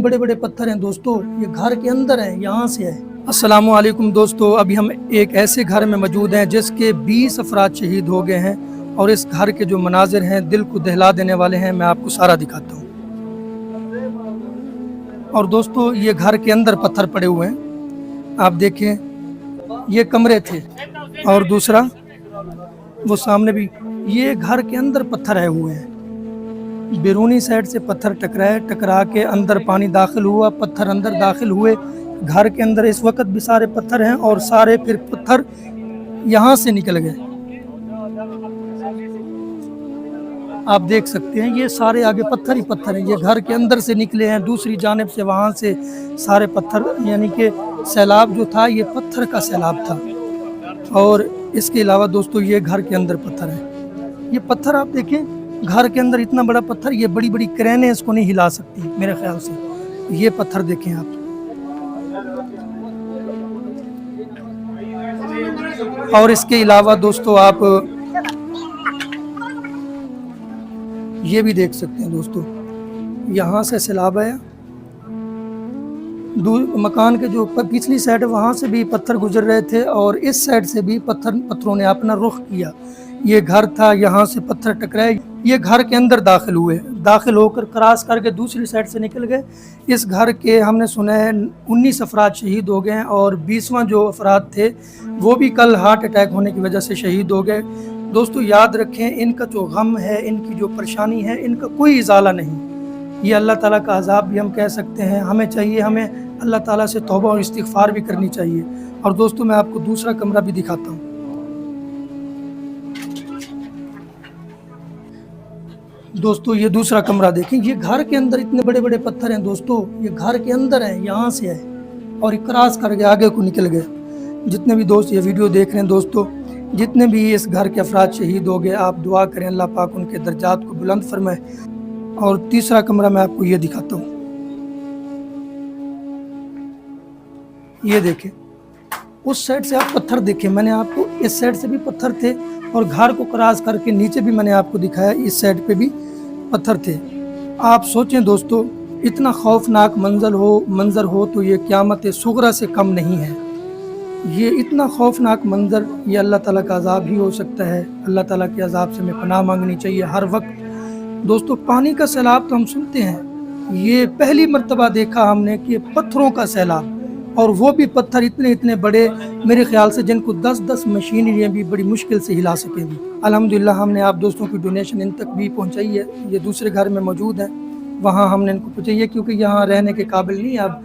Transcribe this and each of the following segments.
बड़े बड़े पत्थर हैं दोस्तों, ये घर के अंदर हैं, यहाँ से है। अस्सलामु अलैकुम दोस्तों, अभी हम एक ऐसे घर में मौजूद हैं जिसके 20 अफराद शहीद हो गए हैं और इस घर के जो मनाजिर हैं दिल को दहला देने वाले हैं। मैं आपको सारा दिखाता हूँ। और दोस्तों ये घर के अंदर पत्थर पड़े हुए हैं, आप देखें ये कमरे थे और दूसरा वो सामने भी, ये घर के अंदर पत्थर आए हुए हैं। बैरूनी साइड से पत्थर टकरा के अंदर पानी दाखिल हुआ, पत्थर अंदर दाखिल हुए घर के अंदर। इस वक्त भी सारे पत्थर हैं और सारे फिर पत्थर यहाँ से निकल गए। आप देख सकते हैं ये सारे आगे पत्थर ही पत्थर हैं, ये घर के अंदर से निकले हैं, दूसरी जानिब से वहाँ से सारे पत्थर, यानी कि सैलाब जो था ये पत्थर का सैलाब था। और इसके अलावा दोस्तों ये घर के अंदर पत्थर है। ये पत्थर आप देखें, घर के अंदर इतना बड़ा पत्थर, ये बड़ी बड़ी क्रेनें इसको नहीं हिला सकती मेरे ख्याल से। ये पत्थर देखें आप। और इसके अलावा दोस्तों आप ये भी देख सकते हैं दोस्तों, यहाँ से सैलाब आया, मकान के जो पिछली साइड है वहाँ से भी पत्थर गुजर रहे थे और इस साइड से भी पत्थरों ने अपना रुख किया। ये घर था, यहाँ से पत्थर टकराए, ये घर के अंदर दाखिल हुए, दाखिल होकर क्रॉस करके दूसरी साइड से निकल गए। इस घर के हमने सुना है 19 अफराद शहीद हो गए हैं और 20वां जो अफराद थे वो भी कल हार्ट अटैक होने की वजह से शहीद हो गए। दोस्तों याद रखें, इनका जो गम है, इनकी जो परेशानी है, इनका कोई इजाला नहीं। ये अल्लाह ताला का अजाब भी हम कह सकते हैं। हमें चाहिए, हमें अल्लाह ताला से तौबा और इस्तिग़फ़ार भी करनी चाहिए। और दोस्तों मैं आपको दूसरा कमरा भी दिखाता हूँ। दोस्तों ये दूसरा कमरा देखें, ये घर के अंदर इतने बड़े बड़े पत्थर हैं दोस्तों, ये घर के अंदर हैं, यहाँ से है और ये क्रॉस करके आगे को निकल गए। जितने भी दोस्त ये वीडियो देख रहे हैं दोस्तों, जितने भी इस घर के अफराद शहीद हो गए, आप दुआ करें अल्लाह पाक उनके दर्जात को बुलंद फरमाए। और तीसरा कमरा मैं आपको ये दिखाता हूँ। ये देखें, उस साइड से आप पत्थर देखें, मैंने आपको इस साइड से भी पत्थर थे और घर को क्रॉस करके नीचे भी मैंने आपको दिखाया, इस साइड पे भी पत्थर थे। आप सोचें दोस्तों, इतना खौफनाक मंजर हो तो ये क़यामत सुगरा से कम नहीं है। ये इतना खौफनाक मंजर, ये अल्लाह ताला का अजाब ही हो सकता है। अल्लाह ताला के अजाब से हमें पनाह मांगनी चाहिए हर वक्त। दोस्तों पानी का सैलाब तो हम सुनते हैं, ये पहली मर्तबा देखा हमने कि पत्थरों का सैलाब, और वो भी पत्थर इतने इतने बड़े, मेरे ख्याल से जिनको 10-10 मशीनरियाँ भी बड़ी मुश्किल से हिला सकेंगी। अल्हम्दुलिल्लाह हमने आप दोस्तों की डोनेशन इन तक भी पहुँचाई है। ये दूसरे घर में मौजूद हैं, वहाँ हमने इनको पहुँचाई है क्योंकि यहाँ रहने के काबिल नहीं। अब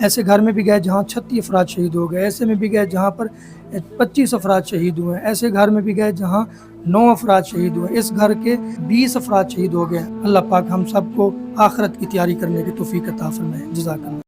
ऐसे घर में भी गए जहाँ 36 अफराद शहीद हो गए, ऐसे में भी गए जहाँ पर 25 अफराद शहीद हुए, ऐसे घर में भी गए जहाँ 9 अफराद शहीद हुए। इस घर के 20 अफराद शहीद हो गए। अल्लाह पाक हम सबको आखिरत की तैयारी करने की तौफीक अता फरमाए। जज़ाकल्लाह।